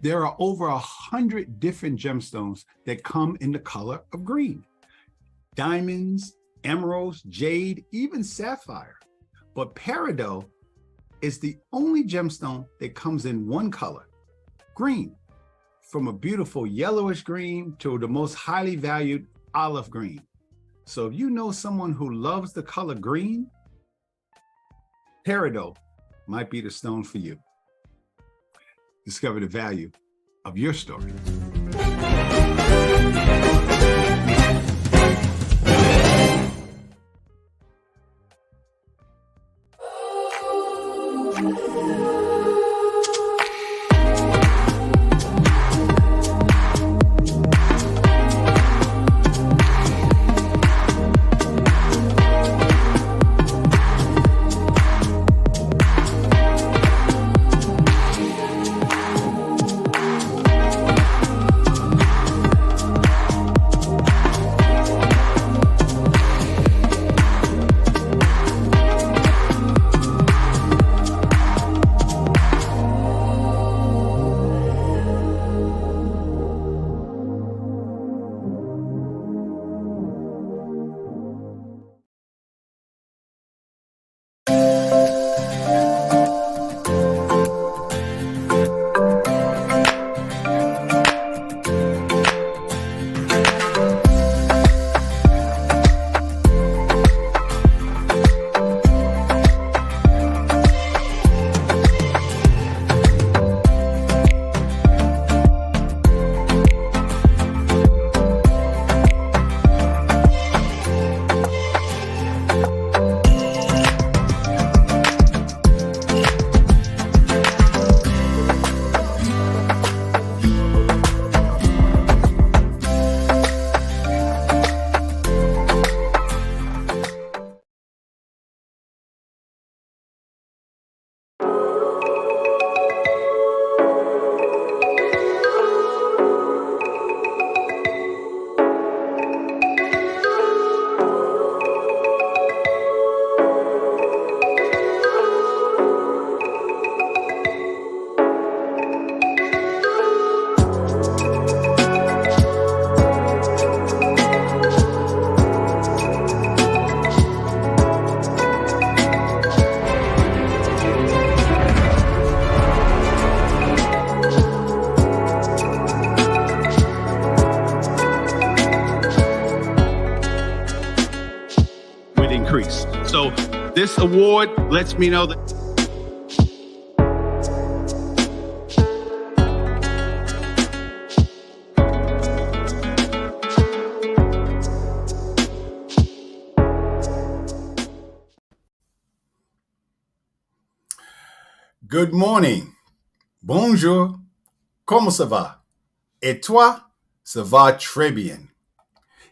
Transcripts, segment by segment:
There are over 100 different gemstones that come in the color of green. Diamonds, emeralds, jade, even sapphire. But peridot is the only gemstone that comes in one color, green, from a beautiful yellowish green to the most highly valued olive green. So if you know someone who loves the color green, peridot might be the stone for you. Discover the value of your story. Increase. So this award lets me know that good morning, bonjour, comment ça va? Et toi, ça va très bien.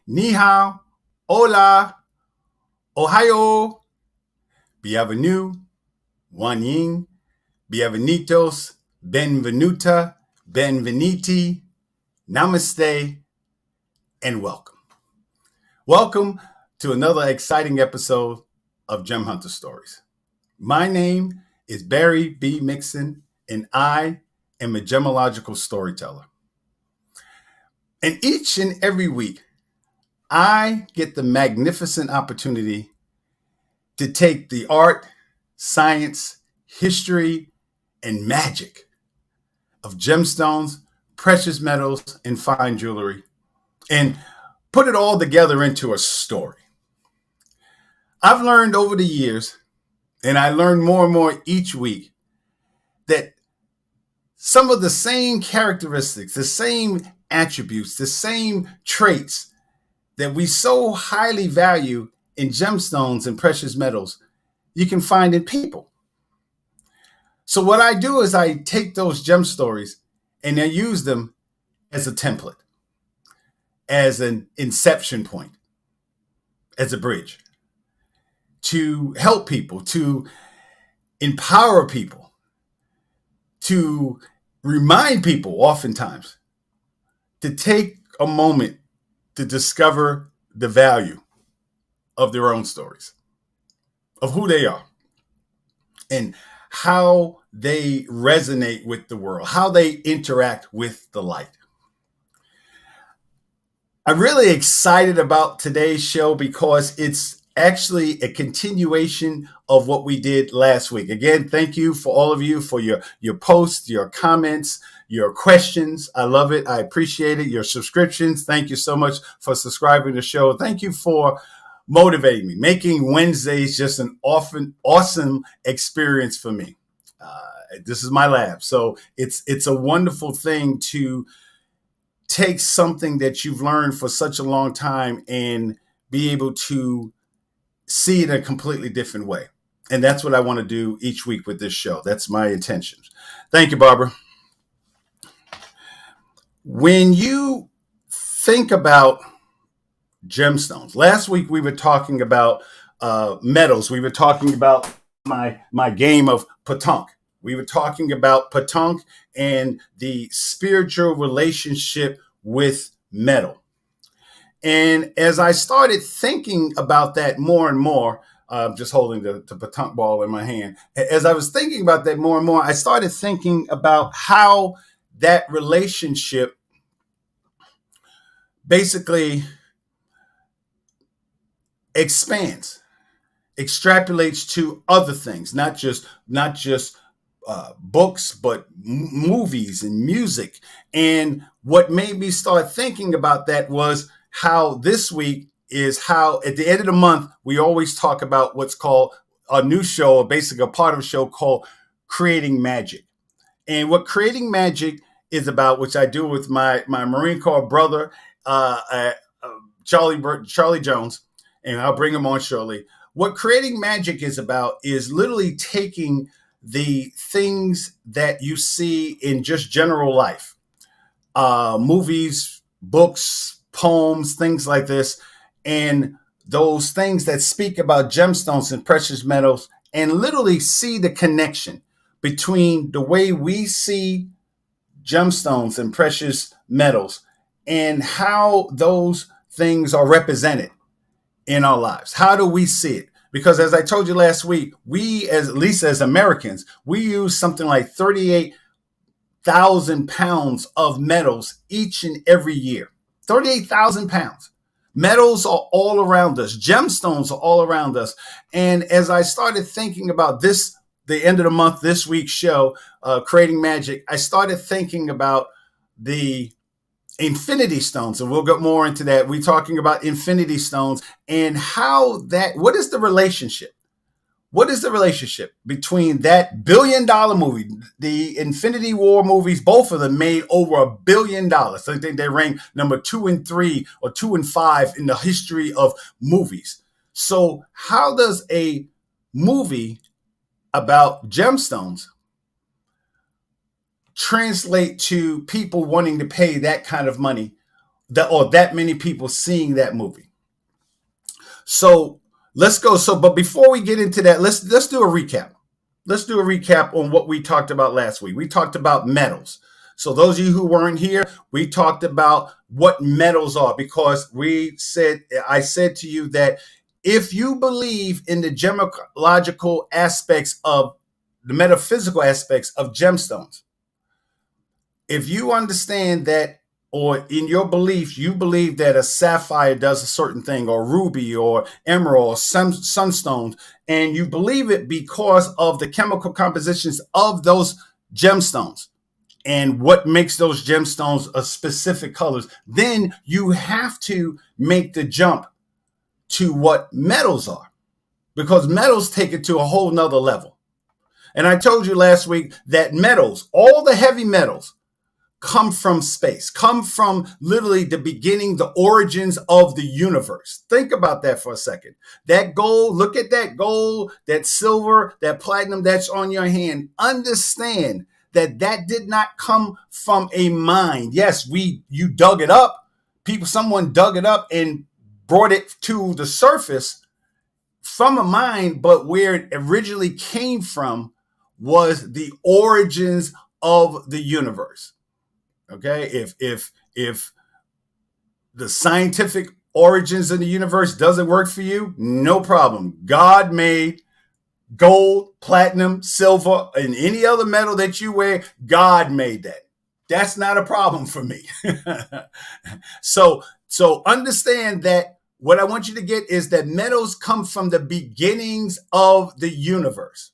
Ni hao, hola, Ohio, bienvenue, Wanying, bienvenidos, benvenuta, benveniti, namaste, and welcome. Welcome to another exciting episode of Gem Hunter Stories. My name is Barry B. Mixon, and I am a gemmological storyteller. And each and every week, I get the magnificent opportunity to take the art, science, history, and magic of gemstones, precious metals, and fine jewelry, and put it all together into a story. I've learned over the years, and I learn more and more each week, that some of the same characteristics, the same attributes, the same traits that we so highly value in gemstones and precious metals, you can find in people. So what I do is I take those gem stories and I use them as a template, as an inception point, as a bridge to help people, to empower people, to remind people oftentimes to take a moment to discover the value of their own stories, of who they are, and how they resonate with the world, how they interact with the light. I'm really excited about today's show because it's actually a continuation of what we did last week. Again, thank you for all of you for your posts, your comments, your questions. I love it. I appreciate it. Your subscriptions. Thank you so much for subscribing to the show. Thank you for motivating me, making Wednesdays just an awesome experience for me. This is my lab. So it's a wonderful thing to take something that you've learned for such a long time and be able to see it in a completely different way. And that's what I want to do each week with this show. That's my intentions. Thank you, Barbara. When you think about gemstones, last week we were talking about metals. We were talking about my game of petanque. We were talking about petanque and the spiritual relationship with metal. And as I started thinking about that more and more, just holding the petanque ball in my hand, as I was thinking about that more and more, I started thinking about how that relationship basically expands, extrapolates to other things, not just books, but movies and music. And what made me start thinking about that was how this week is how at the end of the month, we always talk about what's called a new show, or basically a part of a show called Creating Magic. And what Creating Magic is about, which I do with my Marine Corps brother, Charlie Jones, and I'll bring him on shortly. What Creating Magic is about is literally taking the things that you see in just general life, movies, books, poems, things like this, and those things that speak about gemstones and precious metals, and literally see the connection between the way we see gemstones and precious metals and how those things are represented in our lives. How do we see it? Because as I told you last week, we, at least as Americans, we use something like 38,000 pounds of metals each and every year. 38,000 pounds. Metals are all around us. Gemstones are all around us. And as I started thinking about this, the end of the month, this week's show, Creating Magic, I started thinking about the infinity stones, and we'll get more into that. We're talking about infinity stones and how what is the relationship? What is the relationship between that $1 billion movie, the Infinity War movies? Both of them made over $1 billion. I think they rank number 2 and 3 or 2 and 5 in the history of movies. So how does a movie about gemstones translate to people wanting to pay that kind of money, or that many people seeing that movie? So let's go. But before we get into that, let's do a recap. Let's do a recap on what we talked about last week. We talked about metals. So those of you who weren't here, we talked about what metals are, because I said to you that if you believe in the gemmological aspects of the metaphysical aspects of gemstones, if you understand that, or in your belief, you believe that a sapphire does a certain thing, or ruby, or emerald, or sunstone, and you believe it because of the chemical compositions of those gemstones and what makes those gemstones a specific colors, then you have to make the jump to what metals are, because metals take it to a whole nother level. And I told you last week that metals, all the heavy metals, come from space, come from literally the beginning, the origins of the universe. Think about that for a second. That gold, look at that gold, that silver, that platinum that's on your hand. Understand that did not come from a mine. Yes, you dug it up. Someone dug it up and brought it to the surface from a mine, but where it originally came from was the origins of the universe. Okay, if the scientific origins of the universe doesn't work for you, no problem. God made gold, platinum, silver, and any other metal that you wear, God made that. That's not a problem for me. So understand that what I want you to get is that metals come from the beginnings of the universe.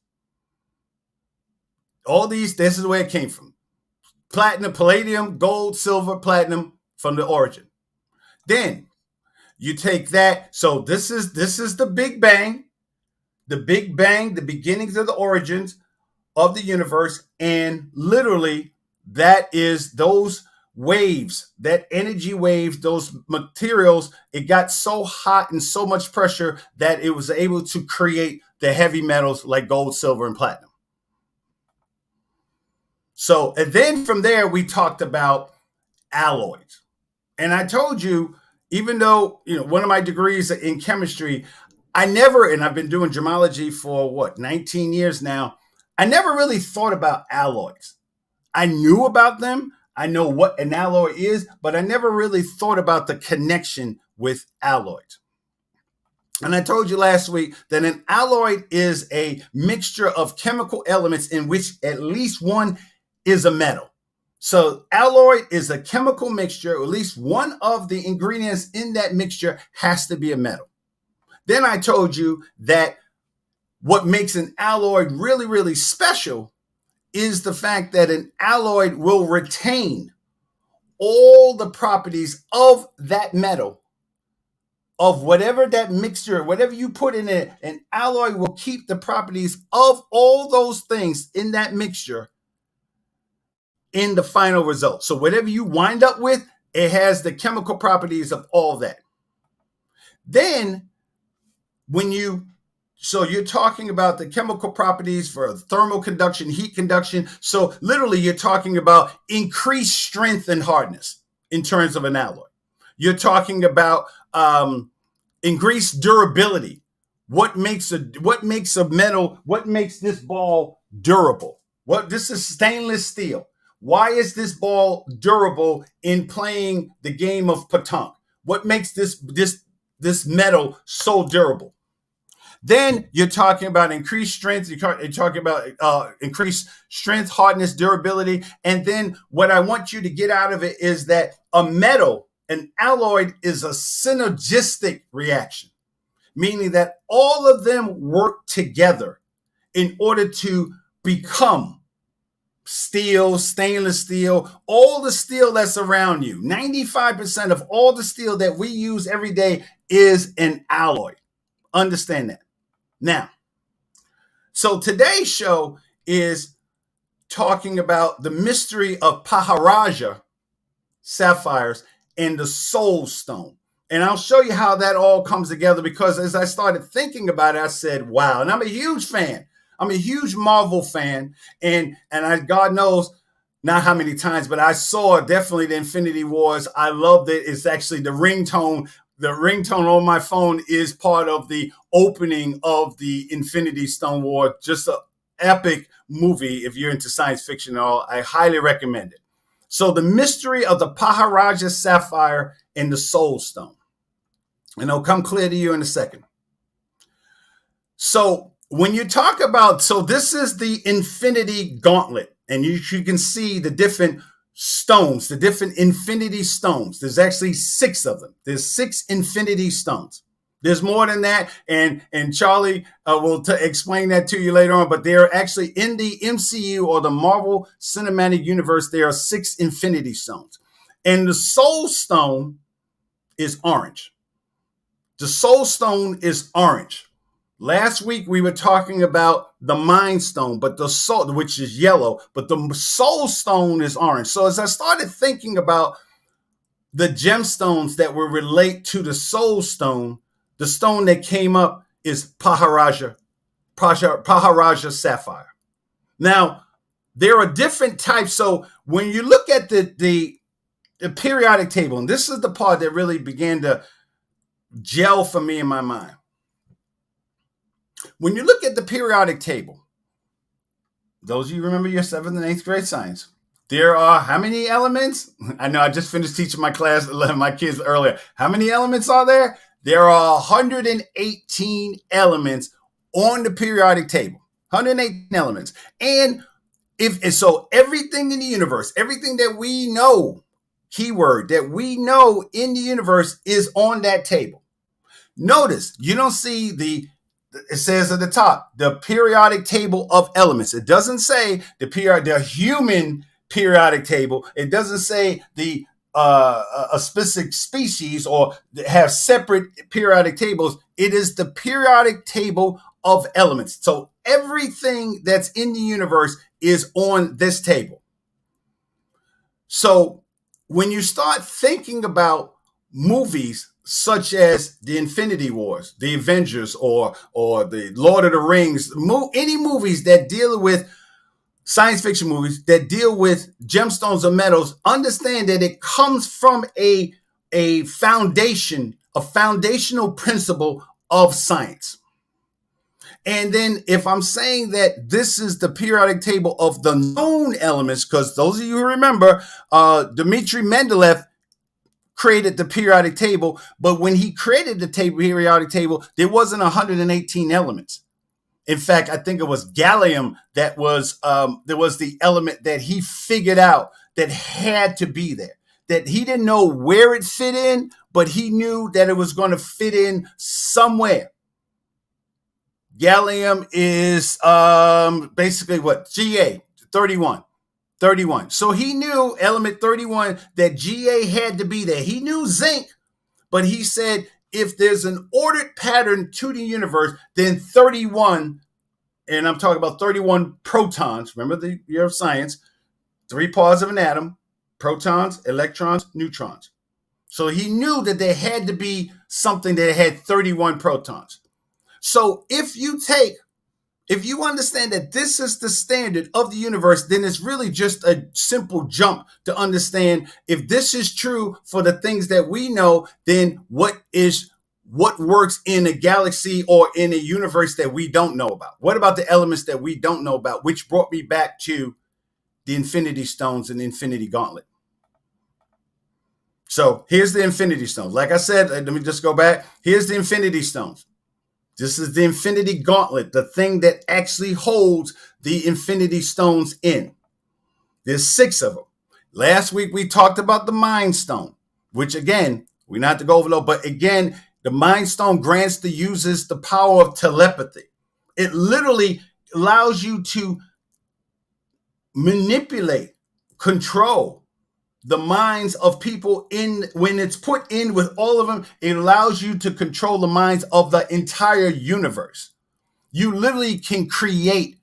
All these, this is where it came from. Platinum, palladium, gold, silver, platinum from the origin. Then you take that. So this is the Big Bang. The Big Bang, the beginnings of the origins of the universe. And literally, that is those waves, that energy waves, those materials, it got so hot and so much pressure that it was able to create the heavy metals like gold, silver, and platinum. So, and then from there, we talked about alloys. And I told you, even though, one of my degrees in chemistry, I never, and I've been doing gemology for 19 years now, I never really thought about alloys. I knew about them. I know what an alloy is, but I never really thought about the connection with alloys. And I told you last week that an alloy is a mixture of chemical elements in which at least one is a metal. So alloy is a chemical mixture. At least one of the ingredients in that mixture has to be a metal. Then I told you that what makes an alloy really, really special is the fact that an alloy will retain all the properties of that metal, of whatever that mixture, whatever you put in it. An alloy will keep the properties of all those things in that mixture in the final result. So whatever you wind up with, it has the chemical properties of all that. Then so you're talking about the chemical properties for thermal conduction, heat conduction. So literally you're talking about increased strength and hardness in terms of an alloy. You're talking about increased durability. What makes a metal, what makes this ball durable? This is stainless steel. Why is this ball durable in playing the game of petanque? What makes this metal so durable? Then you're talking about increased strength. You're talking about increased strength, hardness, durability. And then what I want you to get out of it is that a metal, an alloy, is a synergistic reaction, meaning that all of them work together in order to become steel, stainless steel, all the steel that's around you. 95% of all the steel that we use every day is an alloy. Understand that. Now, so today's show is talking about the mystery of Padparadscha Sapphires and the Soul Stone. And I'll show you how that all comes together, because as I started thinking about it, I said, wow. And I'm a huge fan. I'm a huge Marvel fan. And God knows not how many times, but I saw definitely the Infinity Wars. I loved it. It's actually the ringtone. The ringtone on my phone is part of the opening of the Infinity Stone War. Just an epic movie. If you're into science fiction at all, I highly recommend it. So the mystery of the Padparadscha Sapphire and the Soul Stone. And it'll come clear to you in a second. So when you talk about, so this is the Infinity Gauntlet. And you can see the different stones, the different infinity stones. There's actually 6 of them. There's 6 infinity stones. There's more than that, and Charlie will explain that to you later on, but they're actually in the MCU, or the Marvel Cinematic Universe. There are 6 infinity stones. And the Soul Stone is orange. The Soul Stone is orange. Last week we were talking about the Mind Stone, but the soul, which is yellow, but the Soul Stone is orange. So as I started thinking about the gemstones that will relate to the Soul Stone, the stone that came up is Padparadscha Sapphire. Now, there are different types. So when you look at the periodic table, and this is the part that really began to gel for me in my mind. When you look at the periodic table, those of you remember your 7th and 8th grade science, there are how many elements? I know I just finished teaching my kids earlier. How many elements are there? There are 118 elements on the periodic table. 118 elements. And so everything in the universe, everything that we know, keyword, that we know in the universe is on that table. Notice you don't see it says at the top, the periodic table of elements. It doesn't say the human periodic table. It doesn't say a specific species or have separate periodic tables. It is the periodic table of elements. So everything that's in the universe is on this table. So when you start thinking about movies such as the Infinity Wars, the Avengers, or the Lord of the Rings, any movies that deal with science fiction movies that deal with gemstones or metals, understand that it comes from a foundation, a foundational principle of science. And then if I'm saying that this is the periodic table of the known elements, because those of you who remember, Dmitry Mendeleev created the periodic table, but when he created the periodic table, there wasn't 118 elements. In fact, I think it was gallium that was the element that he figured out that had to be there. That he didn't know where it fit in, but he knew that it was going to fit in somewhere. Gallium is basically what? Ga, 31. So he knew element 31 that Ga had to be there. He knew zinc, but he said if there's an ordered pattern to the universe, then 31, and I'm talking about 31 protons. Remember the year of science, 3 parts of an atom, protons, electrons, neutrons. So he knew that there had to be something that had 31 protons. So if you understand that this is the standard of the universe, then it's really just a simple jump to understand if this is true for the things that we know, then what works in a galaxy or in a universe that we don't know about? What about the elements that we don't know about, which brought me back to the Infinity Stones and the Infinity Gauntlet. So here's the Infinity Stones. Like I said, let me just go back. Here's the Infinity Stones. This is the Infinity Gauntlet, the thing that actually holds the Infinity Stones in. There's 6 of them. Last week, we talked about the Mind Stone, which again, we not to go over, but again, the Mind Stone uses the power of telepathy. It literally allows you to manipulate, control the minds of people when it's put in with all of them. It allows you to control the minds of the entire universe. You literally can create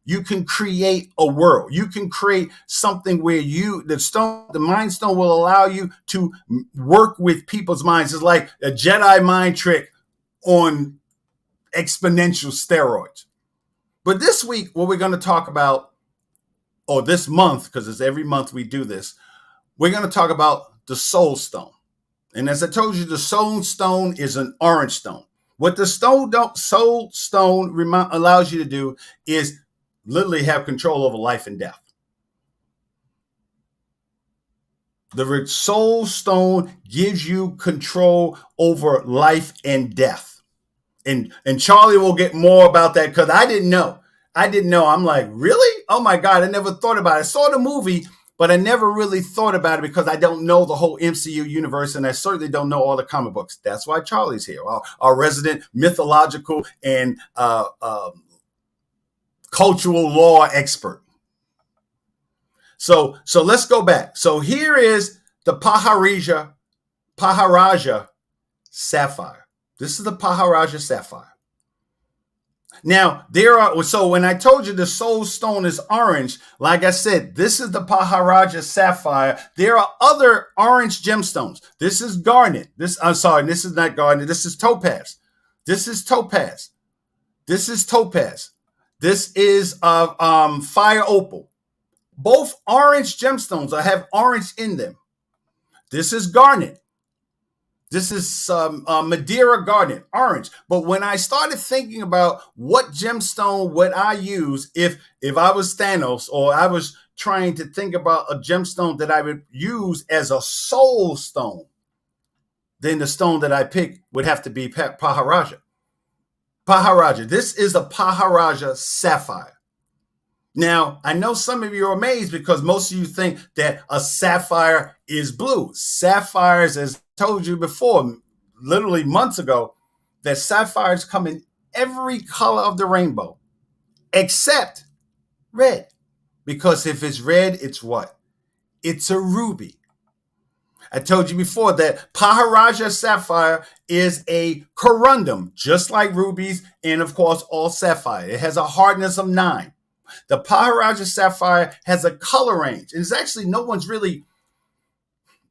a world. You can create something where the Mind Stone will allow you to work with people's minds. It's like a Jedi mind trick on exponential steroids. But this week, what we're going to talk about, or this month, because it's every month we do this, we're going to talk about the Soul Stone. And as I told you, the Soul Stone is an orange stone. What the Soul Stone allows you to do is literally have control over life and death. The Soul Stone gives you control over life and death. And Charlie will get more about that because I didn't know. I'm like, really? Oh my God, I never thought about it. I saw the movie, but I never really thought about it because I don't know the whole MCU universe, and I certainly don't know all the comic books. That's why Charlie's here, our resident mythological and cultural law expert. So let's go back. So here is the Padparadscha Sapphire. This is the Padparadscha Sapphire. Now, so when I told you the Soul Stone is orange, like I said, this is the Padparadscha Sapphire. There are other orange gemstones. This is garnet. This is not garnet. This is topaz. This is topaz. This is topaz. This is fire opal. Both orange gemstones have orange in them. This is garnet. This is Madeira garnet, orange. But when I started thinking about what gemstone would I use if I was Thanos, or I was trying to think about a gemstone that I would use as a soul stone, then the stone that I picked would have to be Padparadscha. Padparadscha. This is a Padparadscha sapphire. Now, I know some of you are amazed because most of you think that a sapphire is blue. Sapphires, as I told you before, literally months ago, that sapphires come in every color of the rainbow except red. Because if it's red, it's what? It's a ruby. I told you before that Padparadscha sapphire is a corundum, just like rubies and, of course, all sapphire. It has a hardness of 9. The Padparadscha sapphire has a color range. And it's actually, no one's really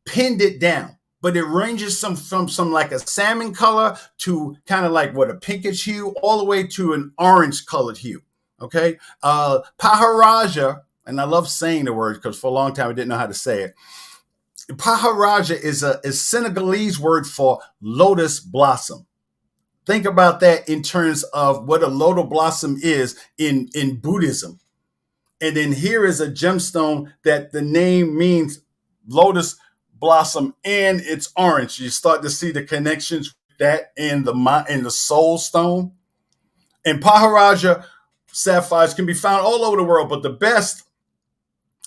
pinned it down, but it ranges from some like a salmon color to kind of like what, a pinkish hue, all the way to an orange colored hue. Okay. Padparadscha, and I love saying the word because for a long time I didn't know how to say it. Padparadscha is a Senegalese word for lotus blossom. Think about that in terms of what a lotus blossom is in Buddhism. And then here is a gemstone that the name means lotus blossom and it's orange. You start to see the connections with that and the soul stone. And Padparadscha sapphires can be found all over the world, but the best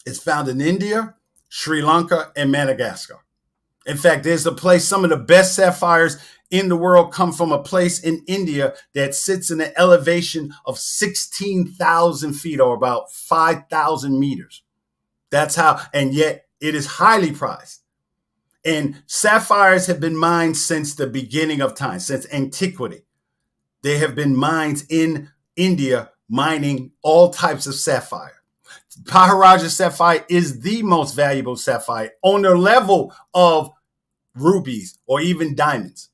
is found in India, Sri Lanka, and Madagascar. In fact, there's a place, some of the best sapphires in the world come from a place in India that sits in an elevation of 16,000 feet or about 5,000 meters. That's how, and yet it is highly prized. And sapphires have been mined since the beginning of time, since antiquity. There have been mines in India mining all types of sapphire. Padparadscha sapphire is the most valuable sapphire on the level of rubies or even diamonds.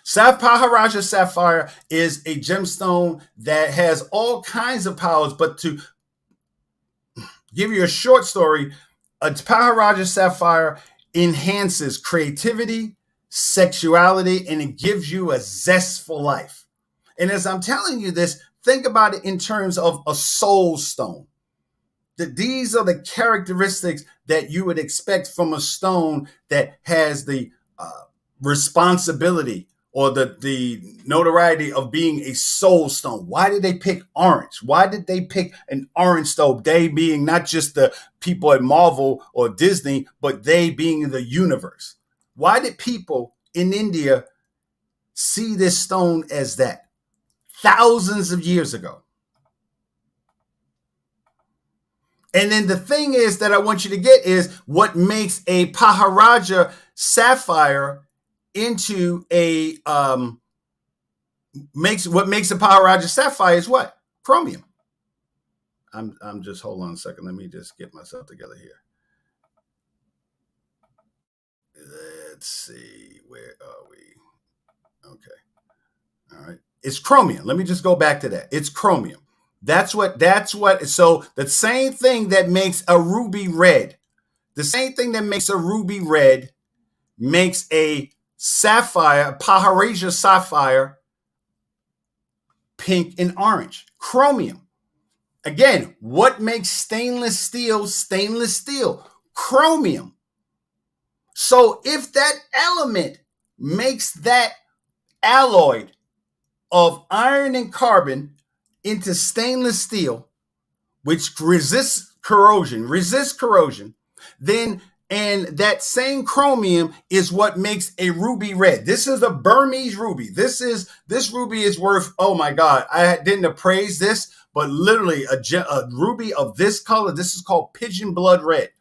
Padparadscha sapphire is a gemstone that has all kinds of powers, but to give you a short story, a Padparadscha sapphire enhances creativity, sexuality, and it gives you a zest for life. And as I'm telling you this, think about it in terms of a soul stone. That these are the characteristics that you would expect from a stone that has the responsibility or the notoriety of being a soul stone. Why did they pick orange? Why did they pick an orange stone? They being not just the people at Marvel or Disney, but they being the universe. Why did people in India see this stone as that? Thousands of years ago. And then the thing is that I want you to get is what makes a Padparadscha sapphire into a what makes a Padparadscha sapphire is what? Chromium. I'm just, hold on a second. Let me just get myself together here. Let's see, where are we? Okay. All right. It's chromium. Let me just go back to that. It's chromium. That's what, so the same thing that makes a ruby red, makes a sapphire, Padparadscha sapphire, pink and orange. Chromium. Again, what makes stainless steel stainless steel? Chromium. So if that element makes that alloy of iron and carbon into stainless steel, which resists corrosion, then, and that same chromium is what makes a ruby red. This is a Burmese ruby. This ruby is worth, oh my God, I didn't appraise this, but literally a ruby of this color, this is called pigeon blood red.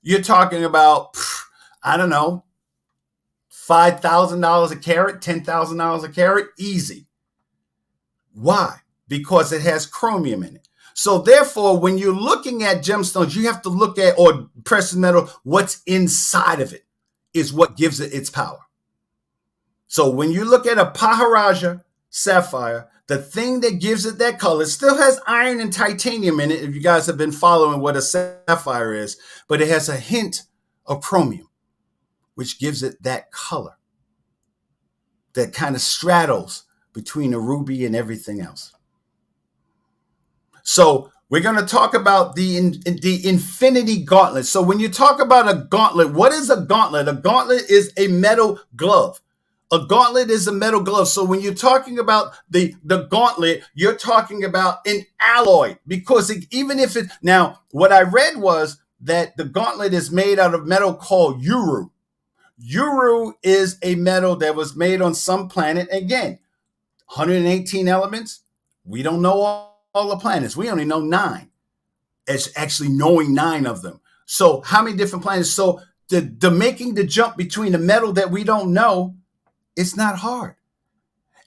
You're talking about, I don't know, $5,000 a carat, $10,000 a carat, easy. Why? Because it has chromium in it. So therefore, when you're looking at gemstones, you have to look at, or precious metal, what's inside of it is what gives it its power. So when you look at a Padparadscha sapphire, the thing that gives it that color, it still has iron and titanium in it, if you guys have been following what a sapphire is, but it has a hint of chromium, which gives it that color that kind of straddles between a ruby and everything else. So we're going to talk about the infinity gauntlet. So when you talk about a gauntlet, what is a gauntlet? A gauntlet is a metal glove. A gauntlet is a metal glove. So when you're talking about the gauntlet, you're talking about an alloy, because even if it, now what I read was that the gauntlet is made out of metal called uru. Uru is a metal that was made on some planet. Again, 118 elements. We don't know all the planets. We only know 9. It's actually knowing 9 of them. So how many different planets? So the making the jump between the metal that we don't know, it's not hard.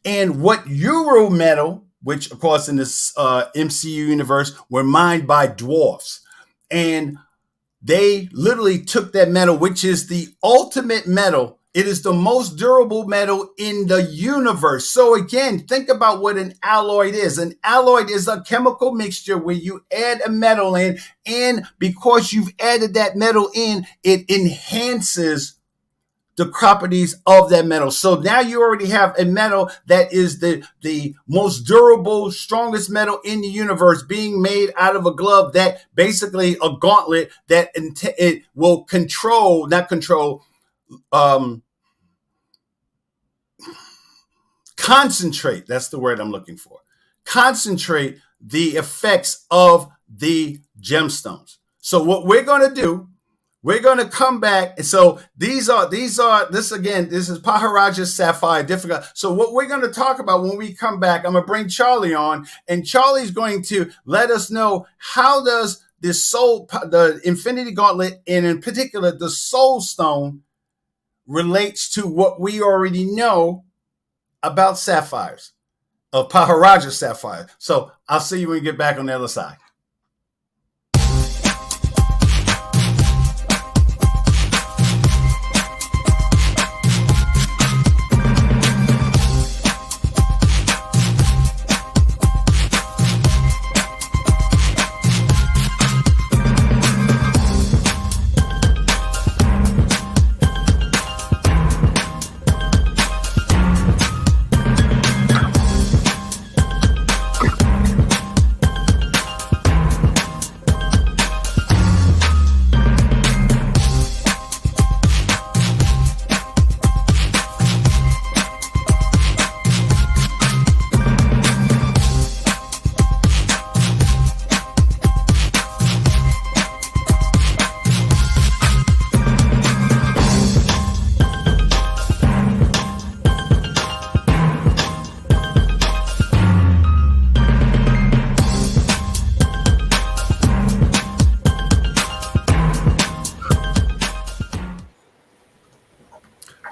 And what Uru metal, which of course in this MCU universe were mined by dwarfs, and they literally took that metal, which is the ultimate metal. It is the most durable metal in the universe. So again, think about what an alloy is. An alloy is a chemical mixture where you add a metal in, and because you've added that metal in, it enhances the properties of that metal. So now you already have a metal that is the most durable, strongest metal in the universe, being made out of a glove, that basically a gauntlet that it will concentrate. That's the word I'm looking for. Concentrate the effects of the gemstones. So what we're going to do, we're going to come back. And so this is Padparadscha Sapphire difficult. So what we're going to talk about when we come back, I'm going to bring Charlie on, and Charlie's going to let us know how does the Infinity Gauntlet, and in particular the Soul Stone, relates to what we already know about sapphires, of Padparadscha Sapphire. So I'll see you when we get back on the other side.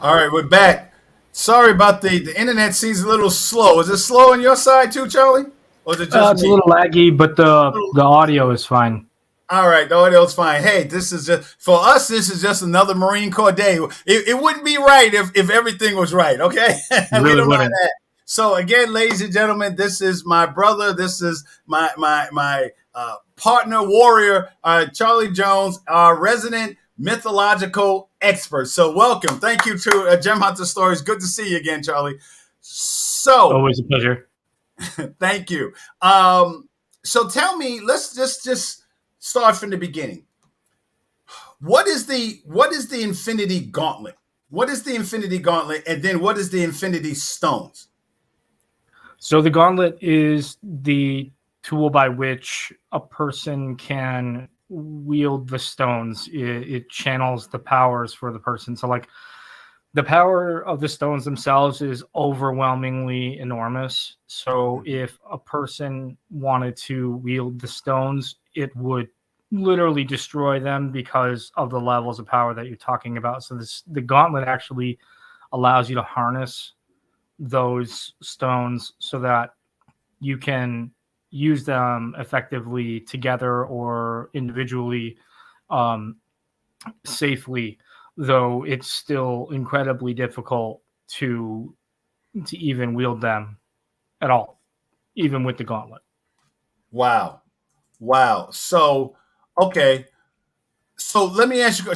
All right, we're back. Sorry about the internet seems a little slow. Is it slow on your side too, Charlie? Or is it just it's me? A little laggy, but the audio is fine. All right, the audio's fine. Hey, this is just, for us, this is just another Marine Corps day. It wouldn't be right if everything was right, okay? Really we don't wouldn't. that. So again, ladies and gentlemen, this is my brother. This is my partner warrior, Charlie Jones, our resident mythological expert. So welcome. Thank you to Gem Hunter Stories. Good to see you again, Charlie. So always a pleasure. Thank you. So tell me, let's just start from the beginning. What is the Infinity Gauntlet? What is the Infinity Gauntlet? And then what is the Infinity Stones? So the gauntlet is the tool by which a person can wield the stones. It channels the powers for the person. So like the power of the stones themselves is overwhelmingly enormous. So if a person wanted to wield the stones, it would literally destroy them because of the levels of power that you're talking about. So the gauntlet actually allows you to harness those stones so that you can use them effectively together or individually, safely, though it's still incredibly difficult to even wield them at all, even with the gauntlet. Wow. So, okay. So let me ask you,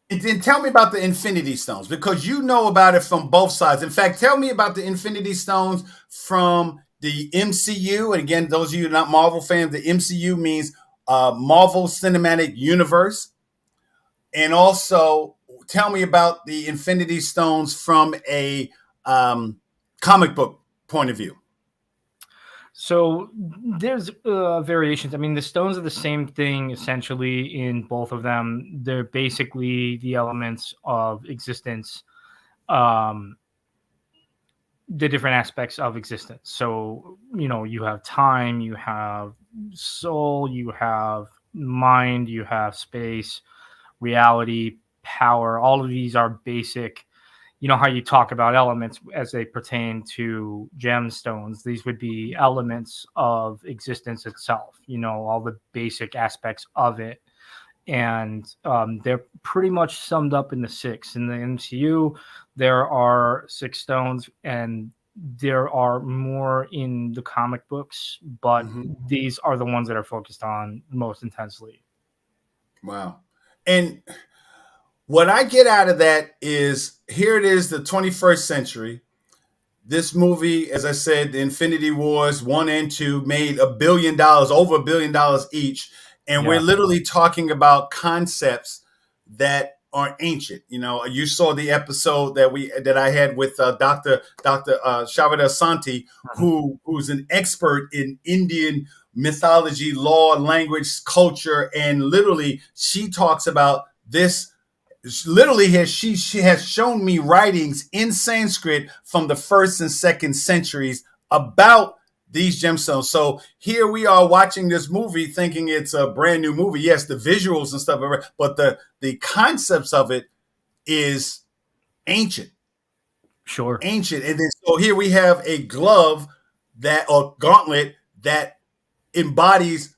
then tell me about the Infinity Stones, because you know about it from both sides. In fact, tell me about the Infinity Stones from the MCU. And again, those of you who are not Marvel fans, the MCU means Marvel Cinematic Universe. And also tell me about the Infinity Stones from a comic book point of view. So there's variations. I mean, the stones are the same thing essentially in both of them. They're basically the elements of existence, um, the different aspects of existence. So, you have time, you have soul, you have mind, you have space, reality, power. All of these are basic. How you talk about elements as they pertain to gemstones. These would be elements of existence itself, all the basic aspects of it. And they're pretty much summed up in the six. In the MCU, there are 6 stones, and there are more in the comic books, but these are the ones that are focused on most intensely. Wow. And what I get out of that is, here it is, the 21st century. This movie, as I said, the Infinity Wars 1 and 2 made $1 billion, over $1 billion each. And we're literally talking about concepts that are ancient. You saw the episode that I had with Dr. Shavada Santi, who's an expert in Indian mythology, law, language, culture. And literally, she talks about this. Literally, she has shown me writings in Sanskrit from the 1st and 2nd centuries about these gemstones. So here we are watching this movie thinking it's a brand new movie. Yes, the visuals and stuff, but the concepts of it is ancient. Sure. Ancient. And then so here we have a glove or gauntlet that embodies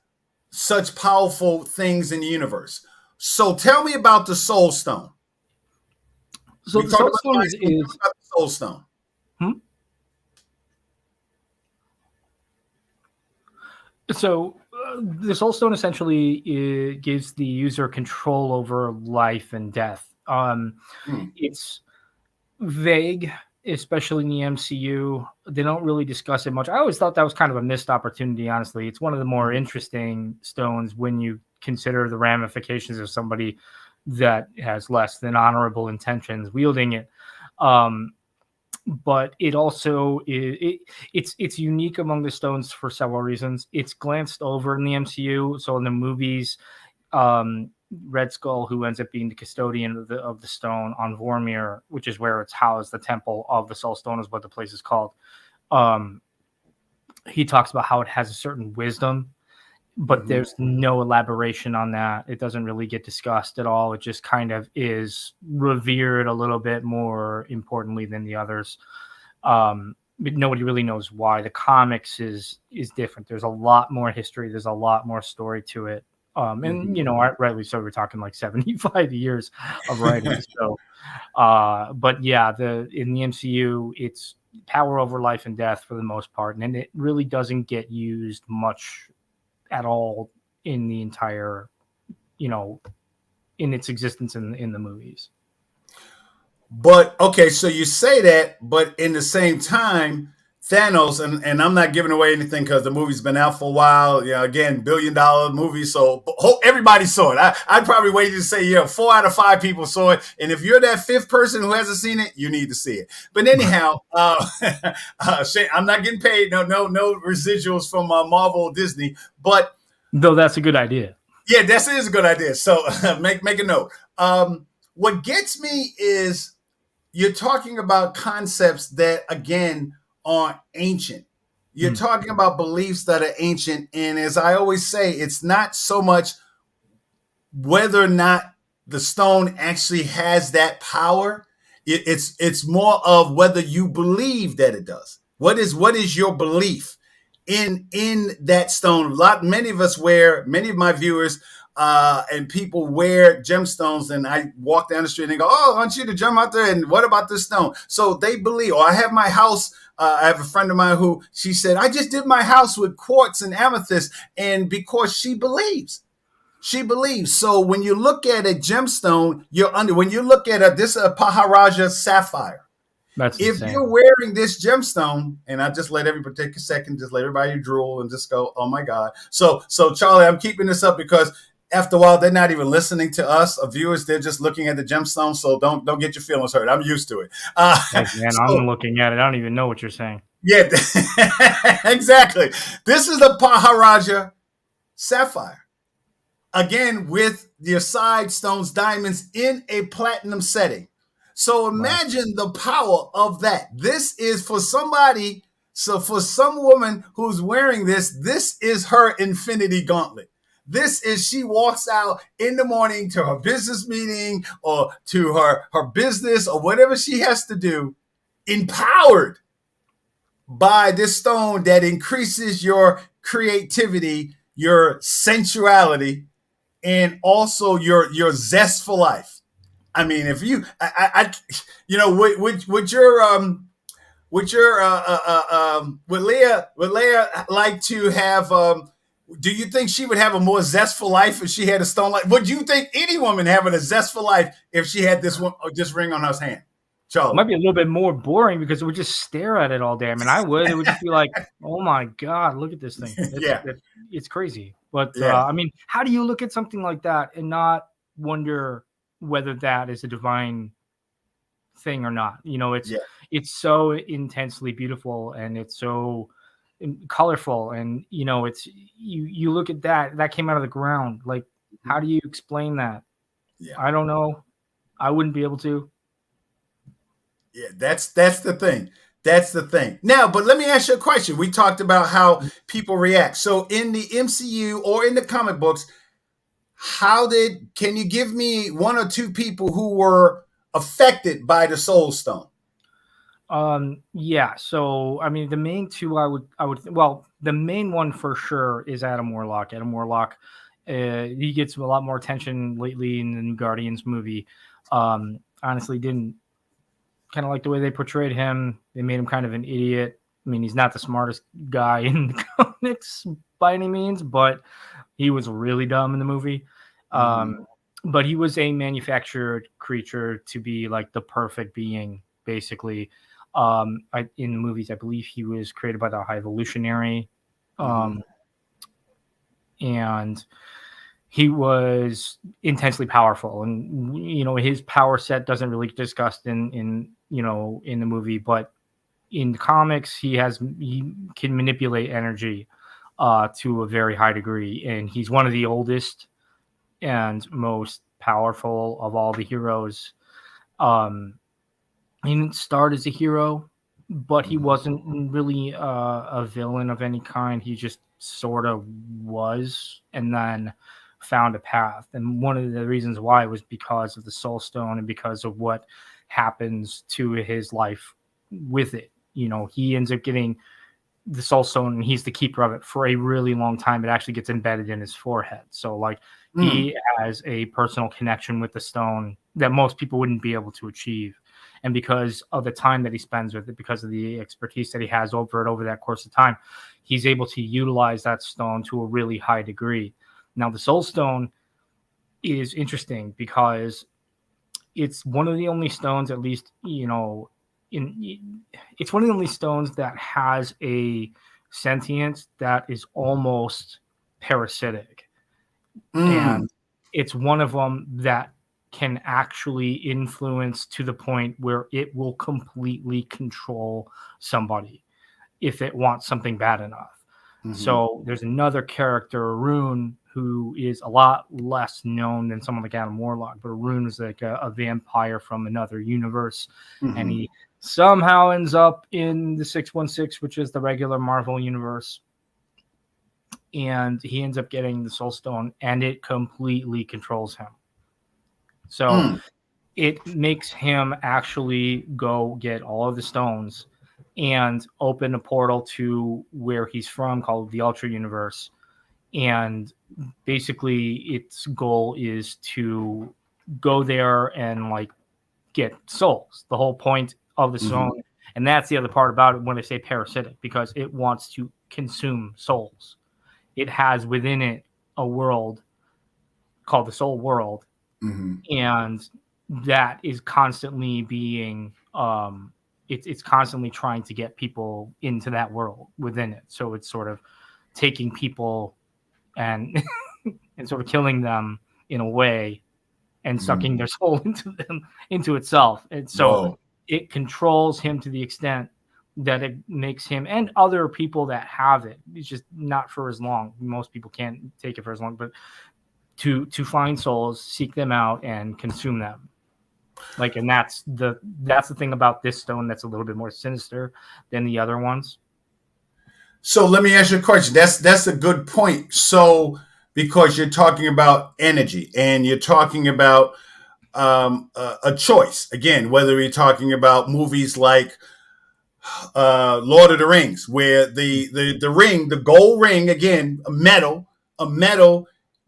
such powerful things in the universe. So tell me about the Soul Stone. So the Soul Stone is the Soul Stone. So the Soul Stone essentially gives the user control over life and death. It's vague, especially in the MCU. They don't really discuss it much. I always thought that was kind of a missed opportunity, honestly. It's one of the more interesting stones when you consider the ramifications of somebody that has less than honorable intentions wielding it. But it also it's unique among the stones for several reasons. It's glanced over in the MCU. So in the movies, Red Skull, who ends up being the custodian of the stone on Vormir, which is where it's housed, the Temple of the Soul Stone is what the place is called. He talks about how it has a certain wisdom, but there's no elaboration on that. It doesn't really get discussed at all. It just kind of is revered a little bit more importantly than the others. But nobody really knows why. The comics is different. There's a lot more history. There's a lot more story to it. And rightly so, we're talking like 75 years of writing. So, but yeah, in the MCU, it's power over life and death for the most part, and it really doesn't get used much at all in the entire, in its existence in the movies. But okay, so you say that, but in the same time, Thanos, and I'm not giving away anything because the movie's been out for a while. Again, $1 billion movie, so everybody saw it. I'd probably wait to say 4 out of 5 people saw it, and if you're that 5th person who hasn't seen it, you need to see it. But anyhow, I'm not getting paid. No residuals from Marvel or Disney. But though that's a good idea. Yeah, that is a good idea. So make a note. What gets me is you're talking about concepts that, again, are ancient. You're talking about beliefs that are ancient. And as I always say, it's not so much whether or not the stone actually has that power. It's more of whether you believe that it does. What is your belief in that stone? Many of my viewers and people wear gemstones, and I walk down the street and they go, "Oh, aren't you the gem out there? And what about this stone?" So they believe. Or I have my house. I have a friend of mine who she said, "I just did my house with quartz and amethyst," and because she believes. So when you look at a gemstone, when you look at this Padparadscha sapphire. That's if insane. You're wearing this gemstone, and I just let everybody take a second, just let everybody drool and just go, "Oh my God." So Charlie, I'm keeping this up because after a while, they're not even listening to us, viewers. They're just looking at the gemstone. So don't get your feelings hurt. I'm used to it. Hey, man, So I'm looking at it. I don't even know what you're saying. yeah, exactly. This is the Padparadscha Sapphire. Again, with your side stones, diamonds in a platinum setting. So Wow. imagine the power of that. This is for somebody. So for some woman who's wearing this is her infinity gauntlet. This is she walks out in the morning to her business meeting or to her business or whatever she has to do, empowered by this stone that increases your creativity, your sensuality, and also your zest for life. I mean, if you, would Leah like to have? Do you think she would have a more zestful life if she had a stone like? Would you think any woman having a zestful life if she had this ring on her hand? It might Charlie. be a little bit more boring because it would just stare at it all day. I mean, I would. It would just be like, oh my God, look at this thing. Yeah. It's crazy. But Yeah. I mean, how do you look at something like that and not wonder whether that is a divine thing or not? You know, Yeah. it's so intensely beautiful and it's so colorful, and you know, it's you look at that came out of the ground. Like, how do you explain that? Yeah. I don't know. I wouldn't be able to. Yeah, that's the thing. That's the thing. Now, but let me ask you a question. We talked about how people react. So in the MCU or in the comic books, can you give me one or two people who were affected by the Soul Stone? Yeah. So, I mean, the main two well, the main one for sure is Adam Warlock. Adam Warlock, he gets a lot more attention lately in the new Guardians movie. Honestly, didn't kind of like the way they portrayed him. They made him kind of an idiot. I mean, he's not the smartest guy in the comics by any means, but he was really dumb in the movie. But he was a manufactured creature to be like the perfect being, basically. In the movies, I believe he was created by the High Evolutionary, and he was intensely powerful. And you know, his power set doesn't really get discussed in the movie, but in comics, he can manipulate energy to a very high degree, and he's one of the oldest and most powerful of all the heroes. He didn't start as a hero, but he wasn't really a villain of any kind. He just sort of was, and then found a path. And one of the reasons why was because of the Soul Stone and because of what happens to his life with it. You know, he ends up getting the Soul Stone, and he's the keeper of it for a really long time. It actually gets embedded in his forehead. So, like, he has a personal connection with the stone that most people wouldn't be able to achieve. And because of the time that he spends with it, because of the expertise that he has over that course of time, he's able to utilize that stone to a really high degree. Now, the Soul Stone is interesting because it's one of the only stones, at least, you know, it's one of the only stones that has a sentience that is almost parasitic. And it's one of them that can actually influence to the point where it will completely control somebody if it wants something bad enough. So there's another character, Rune, who is a lot less known than someone like Adam Warlock, but Rune is like a vampire from another universe, and he somehow ends up in the 616, which is the regular Marvel universe. And he ends up getting the Soul Stone, and it completely controls him. So it makes him actually go get all of the stones and open a portal to where he's from, called the Ultra Universe. And basically its goal is to go there and like get souls. The whole point of the stone. And that's the other part about it when I say parasitic, because it wants to consume souls. It has within it a world called the Soul World, and that is constantly being it's constantly trying to get people into that world within it. So it's sort of taking people and and sort of killing them in a way and sucking their soul into itself. And so Whoa. it controls him to the extent that it makes him and other people that have it. It's just not for as long. Most people can't take it for as long, but to find souls, seek them out, and consume them. Like, and that's the thing about this stone that's a little bit more sinister than the other ones. So let me ask you a question. That's a good point. So because you're talking about energy and you're talking about a choice, again, whether we're talking about movies like Lord of the Rings, where the ring, the gold ring, again, a metal,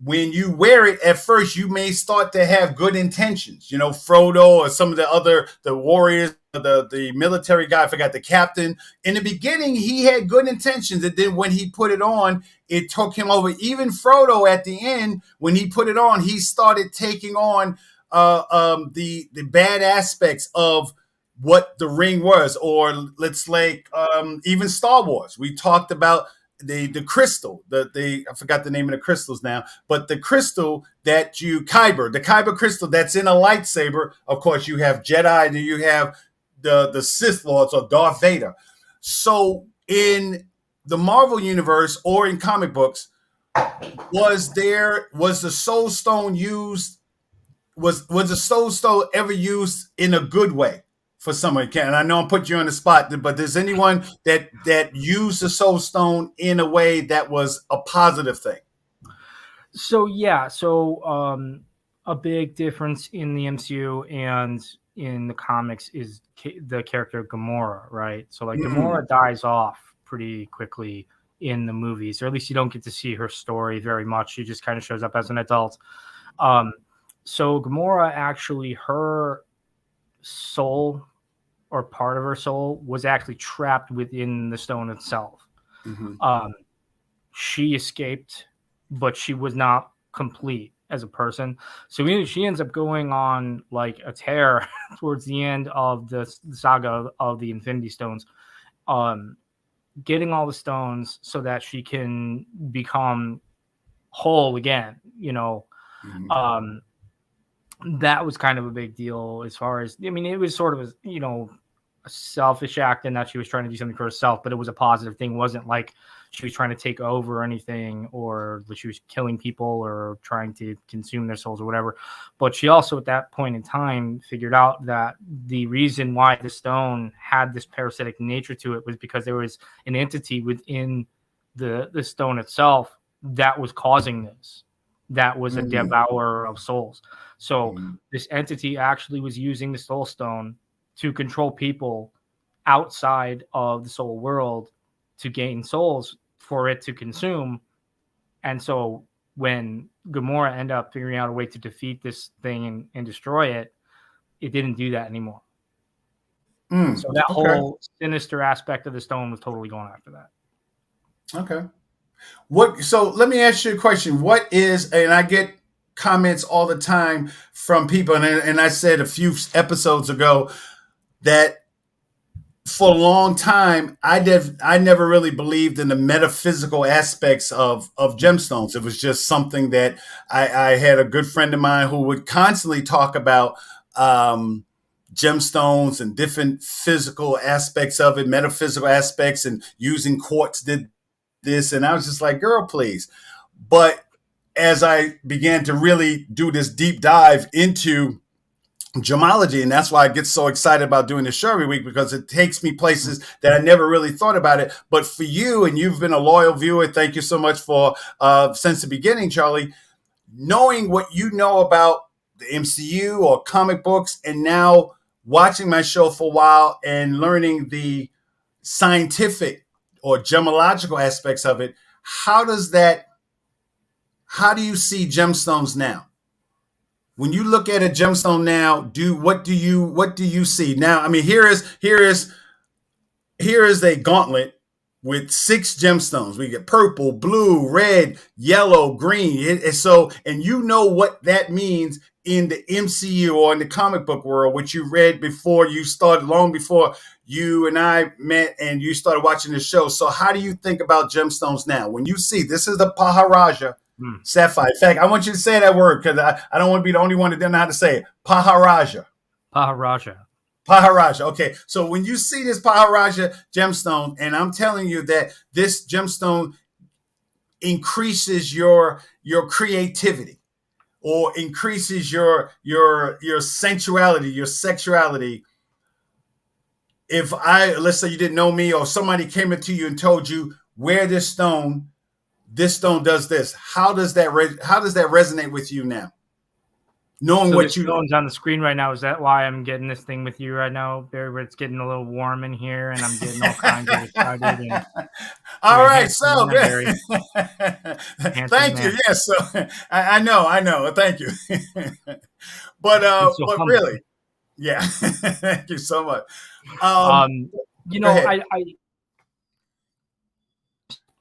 when you wear it at first, you may start to have good intentions. You know, Frodo or some of the warriors, the military guy, I forgot the captain. In the beginning, he had good intentions. And then when he put it on, it took him over. Even Frodo at the end, when he put it on, he started taking on the bad aspects of what the ring was. Or let's even Star Wars. We talked about the crystal, I forgot the name of the crystals now, but the crystal that the Kyber crystal that's in a lightsaber. Of course, you have Jedi and you have the Sith Lords or Darth Vader. So in the Marvel universe or in comic books, was the Soul Stone used? Was the Soul Stone ever used in a good way? For someone, and I know I'm putting you on the spot, but there's anyone that used the Soul Stone in a way that was a positive thing? So yeah, a big difference in the MCU and in the comics is the character Gamora, right? So like Gamora dies off pretty quickly in the movies, or at least you don't get to see her story very much. She just kind of shows up as an adult. So Gamora, actually, her soul or part of her soul was actually trapped within the stone itself. She escaped, but she was not complete as a person. So she ends up going on like a tear towards the end of the saga of the Infinity Stones, getting all the stones so that she can become whole again, you know. That was kind of a big deal as far as, I mean, it was sort of a selfish act in that she was trying to do something for herself, but it was a positive thing. It wasn't like she was trying to take over anything or that she was killing people or trying to consume their souls or whatever. But she also at that point in time figured out that the reason why the stone had this parasitic nature to it was because there was an entity within the stone itself that was causing this. That was a devourer of souls. So this entity actually was using the soul stone to control people outside of the soul world to gain souls for it to consume. And so when Gamora ended up figuring out a way to defeat this thing and destroy it, it didn't do that anymore. So that whole sinister aspect of the stone was totally gone after that. Okay. So let me ask you a question. What is, and I get comments all the time from people, and I said a few episodes ago that for a long time, I never really believed in the metaphysical aspects of gemstones. It was just something that I had a good friend of mine who would constantly talk about gemstones and different physical aspects of it, metaphysical aspects, and using quartz did this. And I was just like, girl, please. But as I began to really do this deep dive into gemology, and that's why I get so excited about doing the show every week, because it takes me places that I never really thought about it. But for you, and you've been a loyal viewer, thank you so much for since the beginning, Charlie, knowing what you know about the MCU or comic books, and now watching my show for a while and learning the scientific or gemmological aspects of it. How do you see gemstones now? When you look at a gemstone now, what do you see now? I mean, here is a gauntlet with 6 gemstones. We get purple, blue, red, yellow, green. And you know what that means in the MCU or in the comic book world, which you read before you started, long before you and I met and you started watching the show. So how do you think about gemstones now? When you see, this is the Padparadscha sapphire. In fact, I want you to say that word because I don't want to be the only one that doesn't know how to say it. Padparadscha. Padparadscha. Okay, so when you see this Padparadscha gemstone, and I'm telling you that this gemstone increases your creativity, or increases your sensuality, your sexuality. If let's say you didn't know me, or somebody came up to you and told you, wear this stone does this. How does that resonate with you now? Knowing so what the stone's on the screen right now. Is that why I'm getting this thing with you right now, Barry, where it's getting a little warm in here and I'm getting all kinds of excited? And all right, so man, Barry. Thank you. Yes, so I know. Thank you. But so really, yeah. Thank you so much. You know, I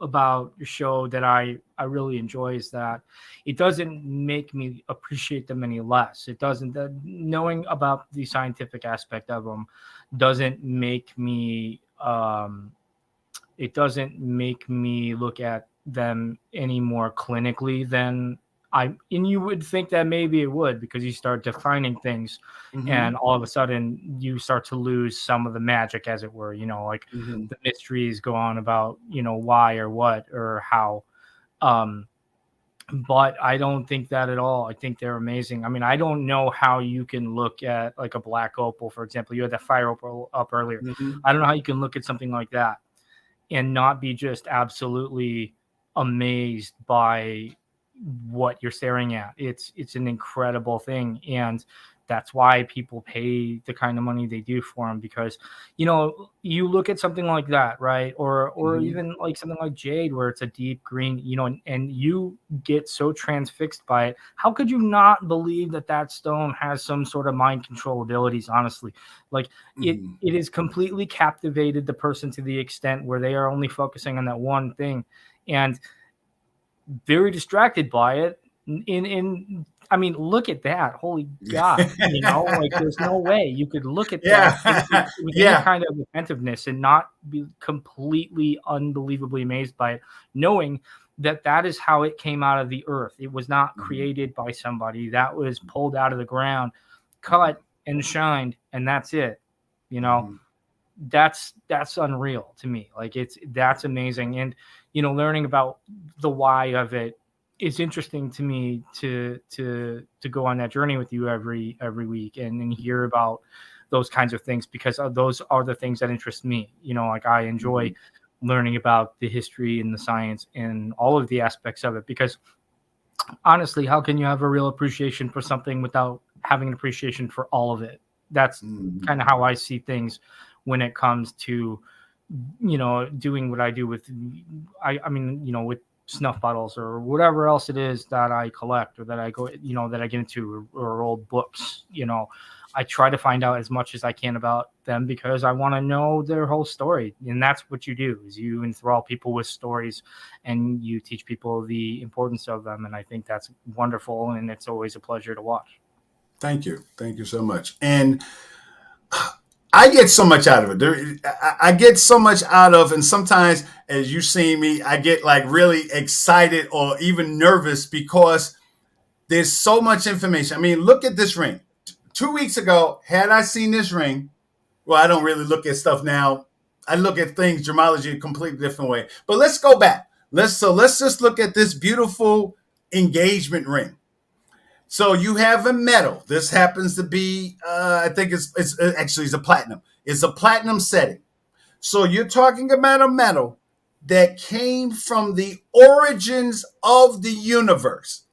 about your show that I really enjoy is that it doesn't make me appreciate them any less. It doesn't. Knowing about the scientific aspect of them doesn't make me. It doesn't make me look at them any more clinically than and you would think that maybe it would, because you start defining things, and all of a sudden you start to lose some of the magic, as it were. You know, like the mysteries go on about, you know, why or what or how. But I don't think that at all. I think they're amazing. I mean, I don't know how you can look at like a black opal, for example. You had that fire opal up earlier. I don't know how you can look at something like that and not be just absolutely amazed by what you're staring at. It's an incredible thing, and that's why people pay the kind of money they do for them, because, you know, you look at something like that, right? Or even like something like jade, where it's a deep green, you know, and you get so transfixed by it. How could you not believe that stone has some sort of mind control abilities? Honestly, like it has completely captivated the person to the extent where they are only focusing on that one thing and very distracted by it. I mean, look at that. Holy God. You know, like there's no way you could look at that with any kind of attentiveness and not be completely unbelievably amazed by it, knowing that is how it came out of the earth. It was not created by somebody. That was pulled out of the ground, cut and shined, and that's it. You know, that's unreal to me. Like that's amazing. And, you know, learning about the why of it, it's interesting to me to go on that journey with you every week and hear about those kinds of things, because those are the things that interest me. You know, like I enjoy learning about the history and the science and all of the aspects of it, because honestly, how can you have a real appreciation for something without having an appreciation for all of it? That's kind of how I see things when it comes to, you know, doing what I do with, I mean, you know, with snuff bottles or whatever else it is that I collect or that I go, you know, that I get into, or old books. You know, I try to find out as much as I can about them because I want to know their whole story. And that's what you do, is you enthrall people with stories and you teach people the importance of them. And I think that's wonderful. And it's always a pleasure to watch. Thank you. Thank you so much. And I get so much out of it. I get so much out of, and sometimes, as you see me, I get like really excited or even nervous because there's so much information. I mean, look at this ring. 2 weeks ago, had I seen this ring, well, I don't really look at stuff now. I look at things, gemology, a completely different way. But let's go back. Let's just look at this beautiful engagement ring. So you have a metal. This happens to be, I think it's actually a platinum. It's a platinum setting. So you're talking about a metal that came from the origins of the universe.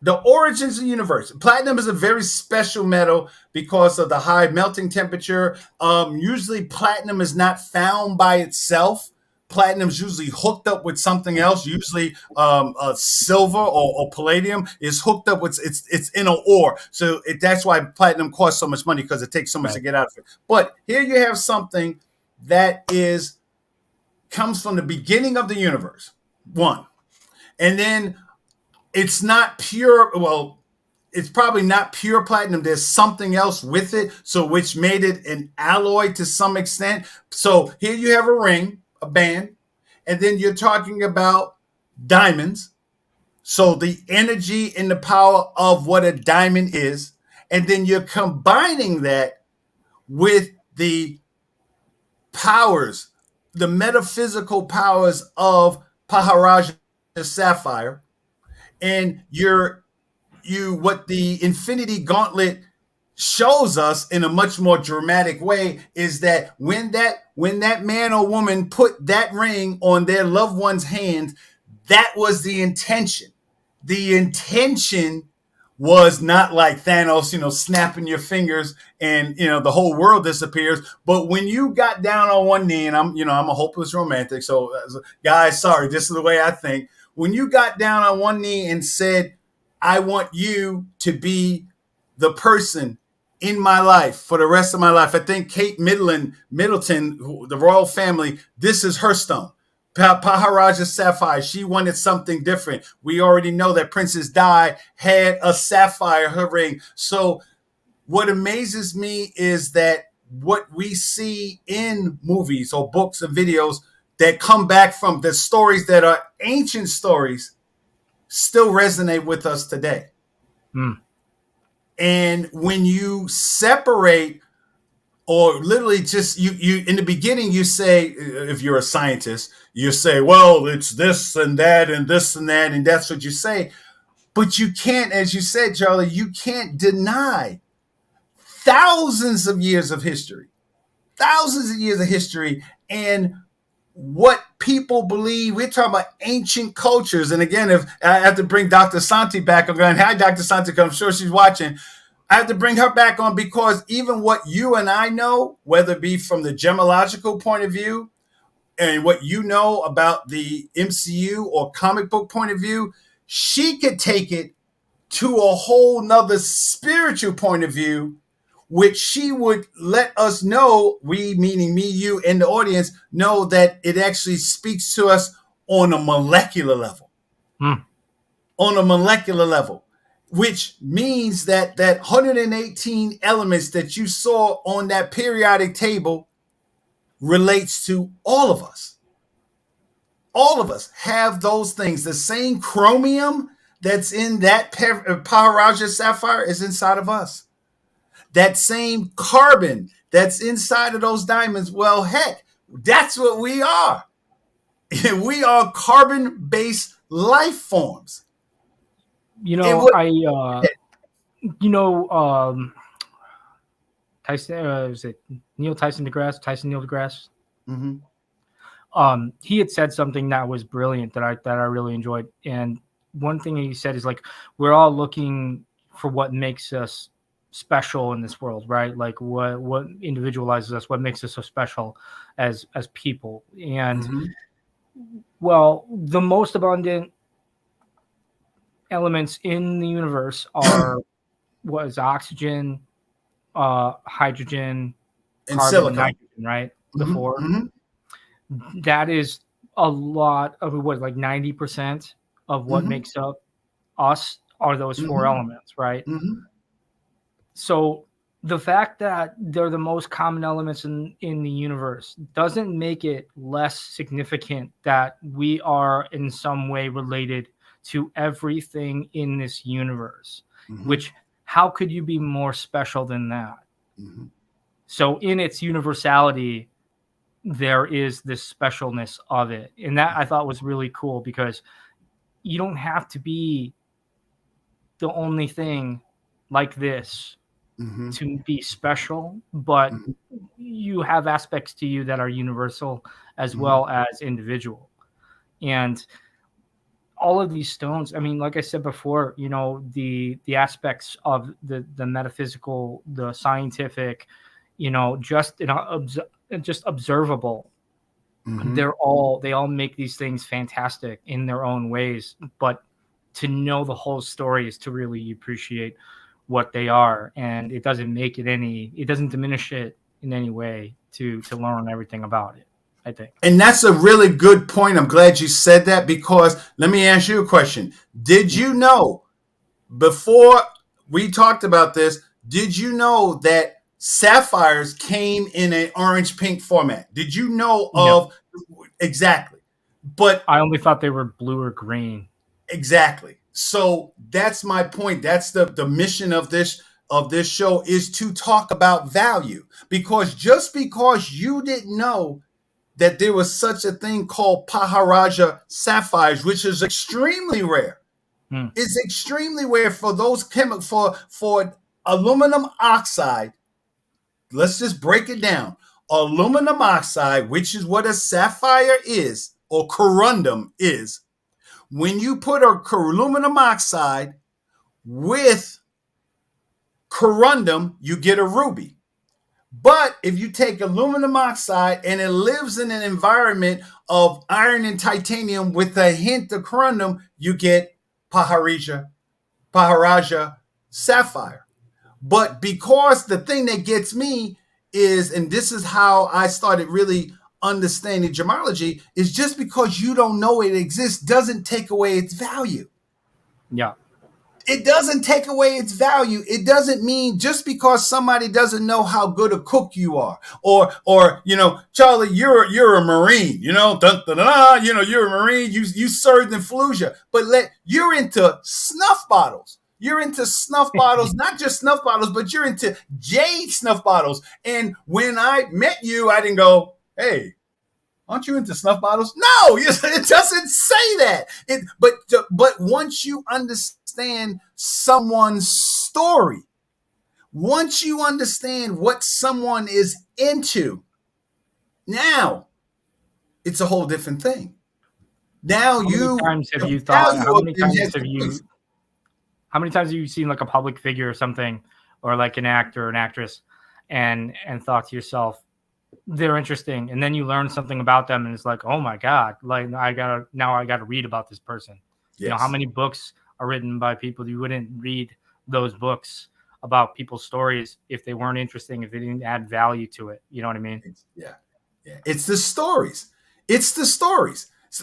The origins of the universe. Platinum is a very special metal because of the high melting temperature. Usually platinum is not found by itself. Platinum is usually hooked up with something else. Usually silver or palladium is hooked up with, it's in an ore. So that's why platinum costs so much money, because it takes so much to get out of it. But here you have something that comes from the beginning of the universe, one. And then it's not pure, well, it's probably not pure platinum. There's something else with it, so which made it an alloy to some extent. So here you have a ring, a band, and then you're talking about diamonds, So the energy and the power of what a diamond is, and then you're combining that with the powers, the metaphysical powers of Padparadscha Sapphire, and you what the Infinity Gauntlet shows us in a much more dramatic way is that when that man or woman put that ring on their loved one's hand, that was the intention. The intention was not like Thanos, snapping your fingers and the whole world disappears. But when you got down on one knee, and I'm a hopeless romantic, so guys, sorry, this is the way I think. When you got down on one knee and said, "I want you to be the person in my life for the rest of my life," I think Kate Middleton, the royal family, this is her stone. Padparadscha Sapphire. She wanted something different. We already know that Princess Di had a sapphire, her ring. So what amazes me is that what we see in movies or books and videos that come back from the stories that are ancient stories still resonate with us today. Mm. And when you separate, or literally just you in the beginning, you say, if you're a scientist, you say, well, it's this and that and this and that, and that's what you say. But you can't, as you said, Charlie, you can't deny thousands of years of history, and what people believe. We're talking about ancient cultures. And again, if I have to bring Dr. Santi back, I'm going, hi, Dr. Santi, I'm sure she's watching. I have to bring her back on because even what you and I know, whether it be from the gemmological point of view and what you know about the MCU or comic book point of view, she could take it to a whole nother spiritual point of view, which she would let us know, we meaning me, you, and the audience, know that it actually speaks to us on a molecular level. Mm. On a molecular level. Which means that 118 elements that you saw on that periodic table relates to all of us. All of us have those things. The same chromium that's in that Padparadscha Sapphire is inside of us. That same carbon that's inside of those diamonds, well, heck, that's what we are. We are carbon-based life forms. Tyson, was it Neil Tyson deGrasse? Tyson Neil deGrasse? Mm-hmm. He had said something that was brilliant that I really enjoyed. And one thing he said is, like, we're all looking for what makes us special in this world, right? Like what individualizes us, what makes us so special as people. And well, the most abundant elements in the universe are oxygen, hydrogen, and carbon, silicon, and nitrogen, right? The four. That is a lot of what, like 90% of what makes up us are those four elements, right? So the fact that they're the most common elements in the universe doesn't make it less significant that we are in some way related to everything in this universe, which, how could you be more special than that? So in its universality, there is this specialness of it. And that I thought was really cool, because you don't have to be the only thing like this to be special, but you have aspects to you that are universal as well as individual. And all of these stones, I mean, like I said before, the aspects of the metaphysical, the scientific, just observable. They all make these things fantastic in their own ways. But to know the whole story is to really appreciate what they are, and it doesn't diminish it in any way to learn everything about it, I think. And that's a really good point. I'm glad you said that, because let me ask you a question. Did you know, before we talked about this, did you know that sapphires came in an orange-pink format? Did you know of exactly? But I only thought they were blue or green. Exactly. So that's my point. That's the mission of this show, is to talk about value. Because just because you didn't know that there was such a thing called Padparadscha sapphires, which is extremely rare. Hmm. It's extremely rare for those for aluminum oxide. Let's just break it down. Aluminum oxide, which is what a sapphire is, or corundum is. When you put a aluminum oxide with corundum, you get a ruby. But if you take aluminum oxide and it lives in an environment of iron and titanium with a hint of corundum, you get Padparadscha sapphire. But because the thing that gets me is, and this is how I started really understanding gemology, is just because you don't know it exists doesn't take away its value. Yeah. It doesn't take away its value. It doesn't mean just because somebody doesn't know how good a cook you are, or Charlie, you're a Marine, dun, dun, dun, dun, you're a Marine. You served in Fallujah, but you're into snuff bottles. You're into snuff bottles, not just snuff bottles, but you're into jade snuff bottles. And when I met you, I didn't go, hey, aren't you into snuff bottles? No, it doesn't say that. But once you understand someone's story, once you understand what someone is into, now it's a whole different thing. Now How many times have you thought? How many times have you seen like a public figure or something, or like an actor or an actress, and thought to yourself, they're interesting, and then you learn something about them and it's like, oh my god, like I gotta read about this person. Yes. How many books are written by people you wouldn't read those books about people's stories if they weren't interesting, if they didn't add value to it? You know what I mean? Yeah. It's the stories.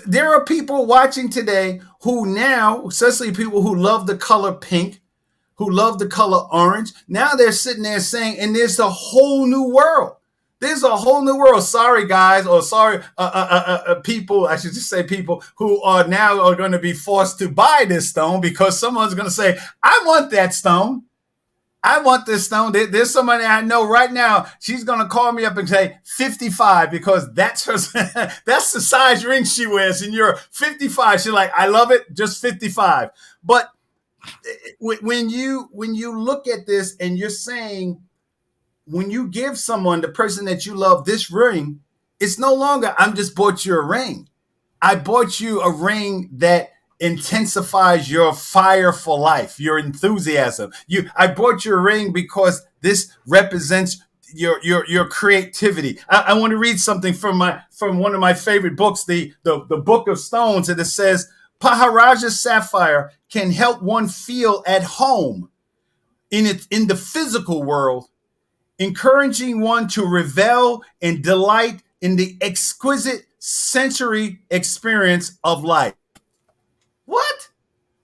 There are people watching today who now, especially people who love the color pink, who love the color orange, now they're sitting there saying, and there's a whole new world. There's a whole new world. Sorry, guys, or sorry, people. I should just say people who are going to be forced to buy this stone, because someone's going to say, "I want that stone. I want this stone." There's somebody I know right now. She's going to call me up and say 55, because that's her. That's the size ring she wears, and you're 55. She's like, "I love it, just 55." But when you look at this and you're saying, when you give someone, the person that you love, this ring, it's no longer, I'm just bought you a ring. I bought you a ring that intensifies your fire for life, your enthusiasm. I bought you a ring because this represents your creativity. I want to read something from one of my favorite books, the Book of Stones, and it says, Padparadscha sapphire can help one feel at home in the physical world, encouraging one to revel and delight in the exquisite sensory experience of life. What?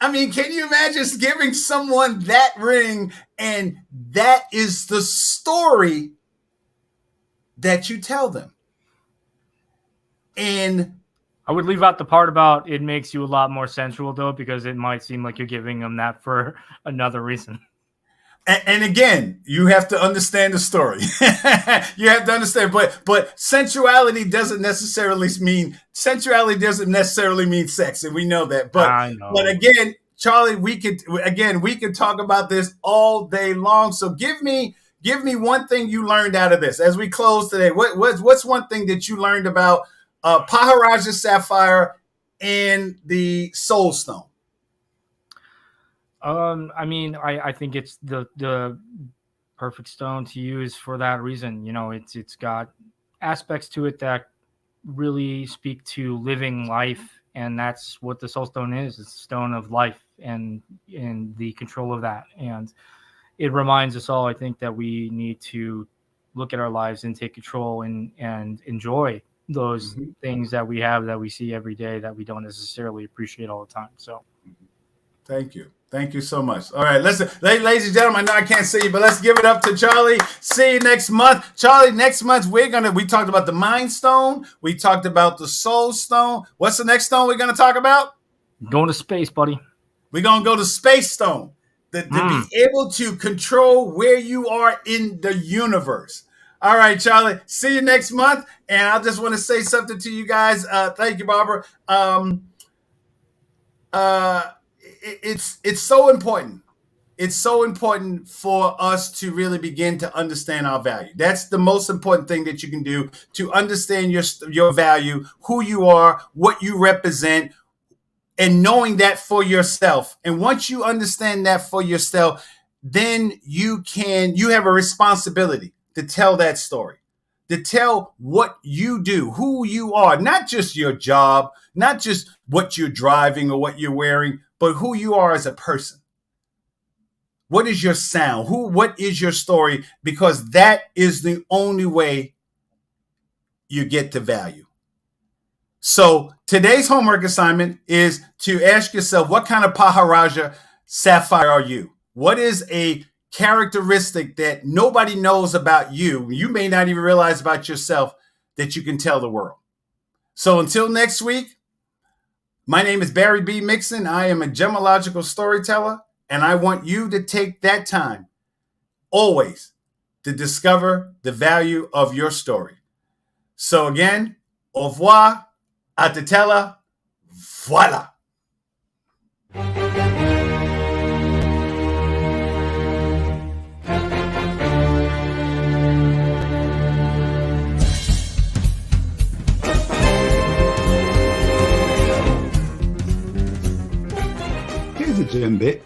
I mean, can you imagine giving someone that ring, and that is the story that you tell them? And I would leave out the part about it makes you a lot more sensual, though, because it might seem like you're giving them that for another reason. And again, you have to understand the story. You have to understand, but sensuality doesn't necessarily mean sex, and we know that. But again, Charlie, we could talk about this all day long. So give me one thing you learned out of this as we close today. What's one thing that you learned about Padparadscha sapphire and the soul stone? I mean, I think it's the perfect stone to use for that reason. It's got aspects to it that really speak to living life, and that's what the soul stone is. It's a stone of life and the control of that. And it reminds us all, I think, that we need to look at our lives and take control and enjoy those things that we have, that we see every day, that we don't necessarily appreciate all the time. So thank you. Thank you so much. All right, listen, ladies and gentlemen, I know I can't see you, but let's give it up to Charlie. See you next month. Charlie, next month we talked about the Mind Stone. We talked about the Soul Stone. What's the next stone we're going to talk about? Going to space, buddy. We're going to go to Space Stone to be able to control where you are in the universe. All right, Charlie. See you next month. And I just want to say something to you guys. Thank you, Barbara. It's so important. It's so important for us to really begin to understand our value. That's the most important thing that you can do, to understand your value, who you are, what you represent, and knowing that for yourself. And once you understand that for yourself, then you have a responsibility to tell that story, to tell what you do, who you are, not just your job, not just what you're driving or what you're wearing, but who you are as a person. What is your sound? What is your story? Because that is the only way you get to value. So today's homework assignment is to ask yourself, what kind of Padparadscha sapphire are you? What is a characteristic that nobody knows about you? You may not even realize about yourself that you can tell the world. So until next week, my name is Barry B. Mixon. I am a Gemmological Storyteller, and I want you to take that time always to discover the value of your story. So again, au revoir, à te tella, voilà. Here's a gem bit.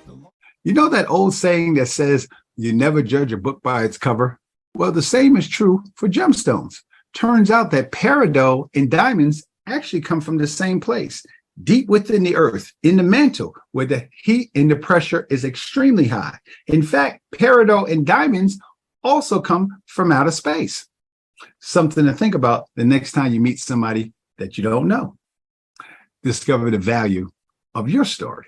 You know that old saying that says, you never judge a book by its cover? Well, the same is true for gemstones. Turns out that peridot and diamonds actually come from the same place, deep within the earth, in the mantle, where the heat and the pressure is extremely high. In fact, peridot and diamonds also come from outer space. Something to think about the next time you meet somebody that you don't know. Discover the value of your story.